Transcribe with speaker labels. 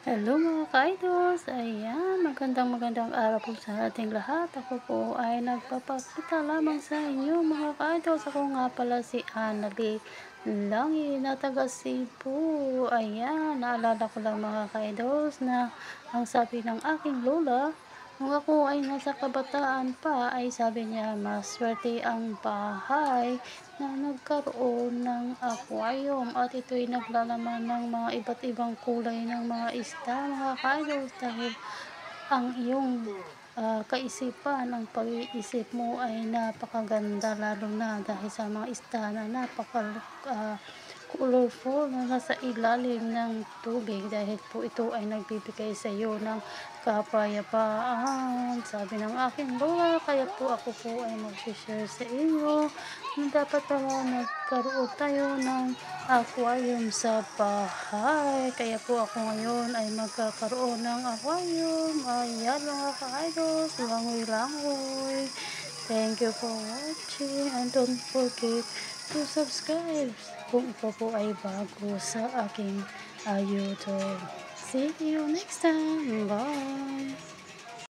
Speaker 1: Hello mga ka-idols! Ayan, magandang araw po sa ating lahat. Ako po ay nagpapakita lamang sa inyo mga ka-idols. Ako nga pala si Annalyn Langi na taga Cebu. Ayan, naalala ko lang mga ka-idols na ang sabi ng aking lola, nung ako ay nasa kabataan pa, ay sabi niya, maswerte ang bahay na nagkaroon ng aquarium at ito'y naglalaman ng mga iba't ibang kulay ng mga isda, mga ka-idols, dahil ang iyong kaisipan, ang pag-iisip mo ay napakaganda, lalo na dahil sa mga isda na ah, colorful na nasa ilalim ng tubig, dahil po ito ay nagbibigay sa iyo ng kapayapaan, sabi ng aking lola. Kaya po ako po ay mag-share sa inyo na dapat pala nagkaroon tayo ng aquarium sa bahay. Kaya po ako ngayon ay magkakaroon ng aquarium. Ayan mga ka-idols, langoy-langoy. Thank you for watching and don't forget to subscribe kung ikaw po ay bago sa aking YouTube. See you next time. Bye!